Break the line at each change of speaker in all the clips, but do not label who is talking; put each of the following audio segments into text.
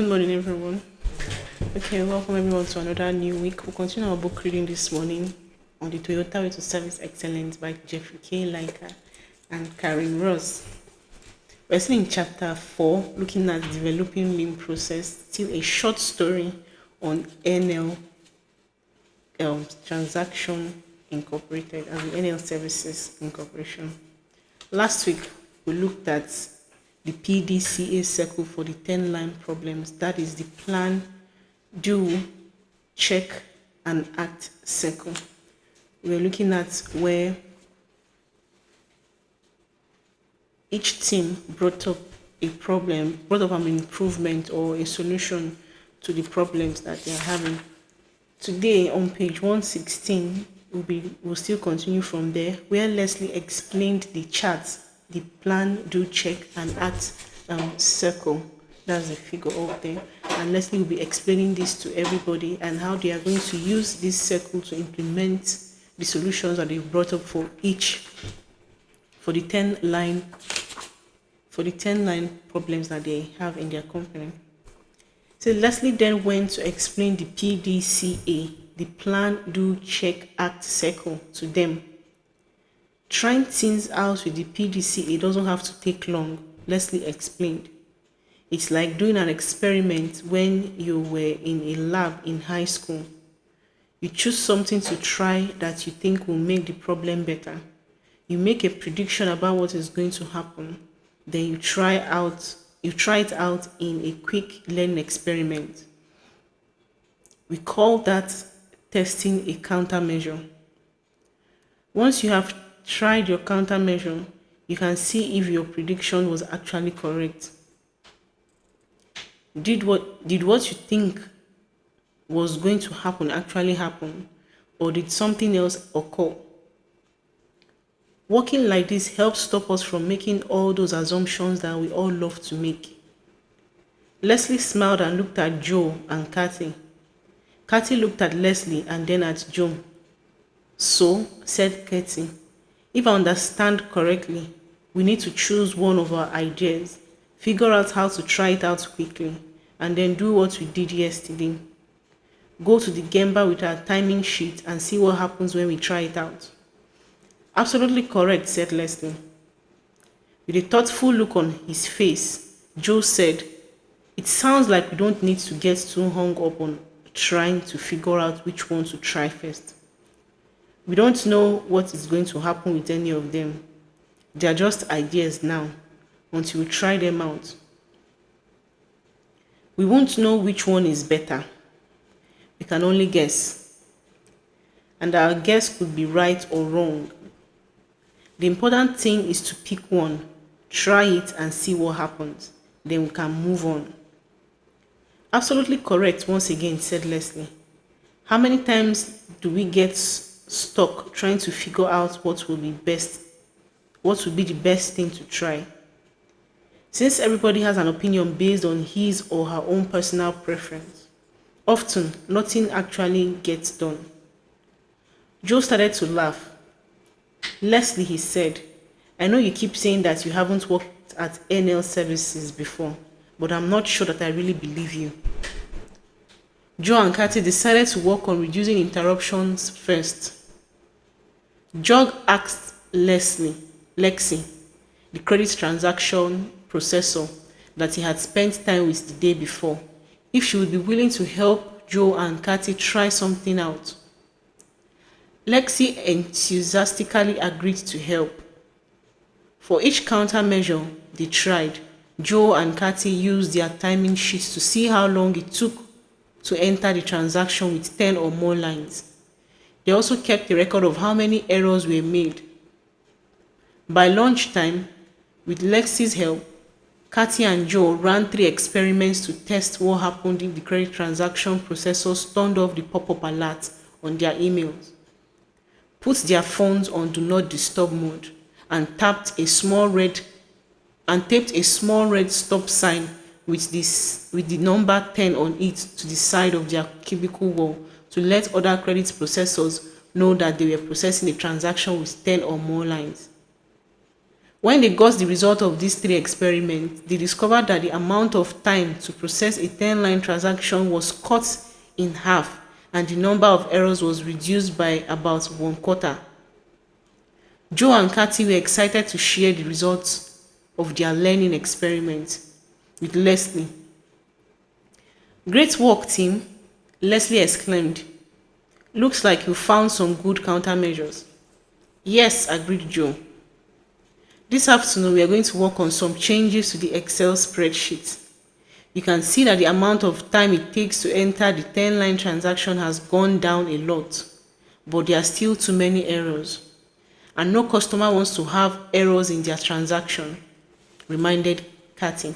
Good morning, everyone. Okay, welcome everyone to another new week. We'll continue our book reading this morning on the Toyota Way to Service Excellence by Jeffrey K. Liker and Karen Ross. We're still in chapter 4, looking at developing lean process, still a short story on NL Transaction Incorporated and the NL Services Incorporation. Last week, we looked at the PDCA circle for the 10-line problems. That is the plan, do, check, and act circle. We're looking at where each team brought up an improvement or a solution to the problems that they're having. Today, on page 116, we'll still continue from there, where Leslie explained the charts, the plan, do, check, and act circle. That's the figure up there. And Leslie will be explaining this to everybody and how they are going to use this circle to implement the solutions that they've brought up for the 10-line problems that they have in their company. So Leslie then went to explain the PDCA, the plan, do, check, act circle to them. Trying things out with the PDCA doesn't have to take long, Leslie explained. It's like doing an experiment when you were in a lab in high school. You choose something to try that you think will make the problem better. You make a prediction about what is going to happen. Then you try it out in a quick learning experiment. We call that testing a countermeasure. Once you have tried your countermeasure, you can see if your prediction was actually correct. Did what you think was going to happen actually happen, or did something else occur? Working like this helps stop us from making all those assumptions that we all love to make. Leslie smiled and looked at Joe and Kathy. Kathy looked at Leslie and then at Joe. So, said Kathy, if I understand correctly, we need to choose one of our ideas, figure out how to try it out quickly, and then do what we did yesterday. Go to the Gemba with our timing sheet and see what happens when we try it out. Absolutely correct, said Leslie. With a thoughtful look on his face, Joe said, it sounds like we don't need to get too hung up on trying to figure out which one to try first. We don't know what is going to happen with any of them. They are just ideas now, until we try them out. We won't know which one is better. We can only guess. And our guess could be right or wrong. The important thing is to pick one, try it and see what happens. Then we can move on. Absolutely correct, once again, said Leslie. How many times do we get stuck trying to figure out what would be the best thing to try? Since everybody has an opinion based on his or her own personal preference, often nothing actually gets done. Joe started to laugh. Leslie, he said, I know you keep saying that you haven't worked at NL Services before, but I'm not sure that I really believe you. Joe and Kathy decided to work on reducing interruptions first. Joe asked Lexi, the credit transaction processor that he had spent time with the day before, if she would be willing to help Joe and Kathy try something out. Lexi enthusiastically agreed to help. For each countermeasure they tried, Joe and Kathy used their timing sheets to see how long it took to enter the transaction with 10 or more lines. They also kept a record of how many errors were made. By lunchtime, with Lexi's help, Kathy and Joe ran 3 experiments to test what happened if the credit transaction processors turned off the pop-up alert on their emails, put their phones on Do Not Disturb mode, and taped a small red stop sign with the number 10 on it to the side of their cubicle wall to let other credit processors know that they were processing a transaction with 10 or more lines. When they got the result of these 3 experiments, they discovered that the amount of time to process a 10-line transaction was cut in half, and the number of errors was reduced by about 1/4. Joe and Kathy were excited to share the results of their learning experiment with Leslie. "Great work, team," Leslie exclaimed. "Looks like you found some good countermeasures." "Yes," agreed Joe. "This afternoon we are going to work on some changes to the Excel spreadsheet. You can see that the amount of time it takes to enter the 10-line transaction has gone down a lot, but there are still too many errors. And no customer wants to have errors in their transaction," reminded Kathy.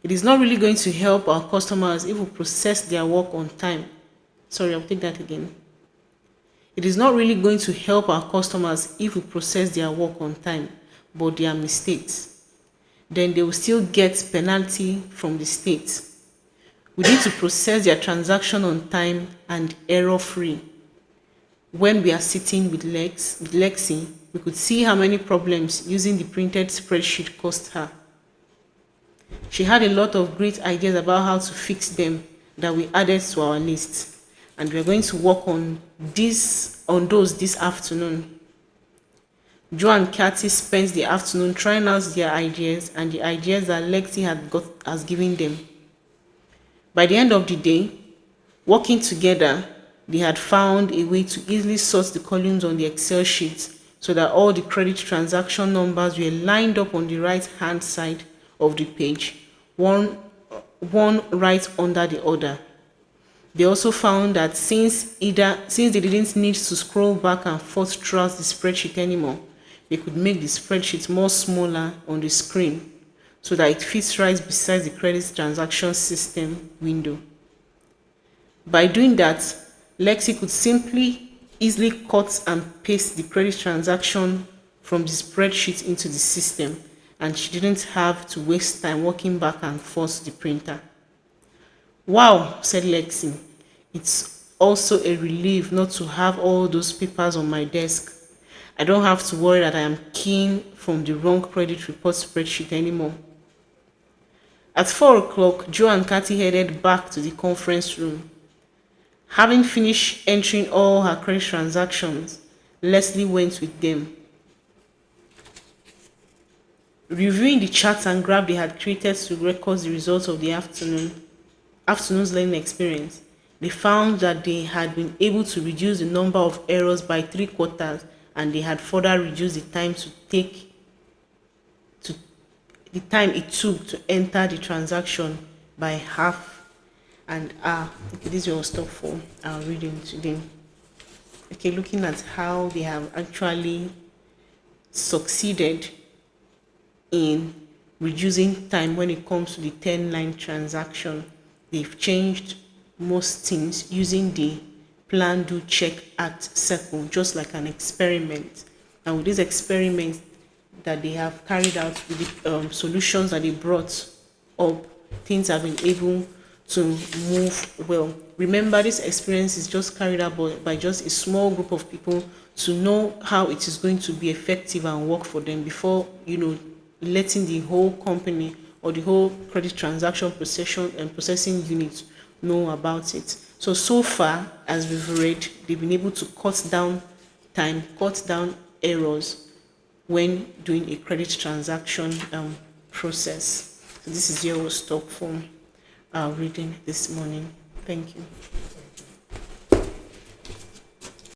"It is not really going to help our customers if we process their work on time." Sorry, I'll take that again. "It is not really going to help our customers if we process their work on time, but their mistakes. Then they will still get penalty from the state. We need to process their transaction on time and error-free. When we are sitting with Lexi, we could see how many problems using the printed spreadsheet cost her. She had a lot of great ideas about how to fix them that we added to our list, and we're going to work on those this afternoon." Joe and Kathy spent the afternoon trying out their ideas and the ideas that Lexi has given them. By the end of the day, working together, they had found a way to easily sort the columns on the Excel sheet so that all the credit transaction numbers were lined up on the right-hand side of the page, one right under the other. They also found that since they didn't need to scroll back and forth throughout the spreadsheet anymore, they could make the spreadsheet more smaller on the screen so that it fits right beside the credit transaction system window. By doing that, Lexi could simply easily cut and paste the credit transaction from the spreadsheet into the system, and she didn't have to waste time walking back and forth to the printer. "Wow," said Lexi. "It's also a relief not to have all those papers on my desk. I don't have to worry that I am keying from the wrong credit report spreadsheet anymore." At 4 o'clock, Joe and Kathy headed back to the conference room. Having finished entering all her credit transactions, Leslie went with them. Reviewing the charts and graph they had created to record the results of the afternoon's learning experience, they found that they had been able to reduce the number of errors by 3/4, and they had further reduced the time it took to enter the transaction by half an hour. Okay, this will stop for our reading today. Okay, looking at how they have actually succeeded in reducing time when it comes to the 10-line transaction. They've changed most things using the plan, do, check, act circle, just like an experiment. And with this experiment that they have carried out with the solutions that they brought up, things have been able to move well. Remember, this experience is just carried out by just a small group of people to know how it is going to be effective and work for them before, letting the whole company or the whole credit transaction processing unit know about it. So far, as we've read, they've been able to cut down time, cut down errors when doing a credit transaction process. So this is where we'll stop for our reading this morning. Thank you.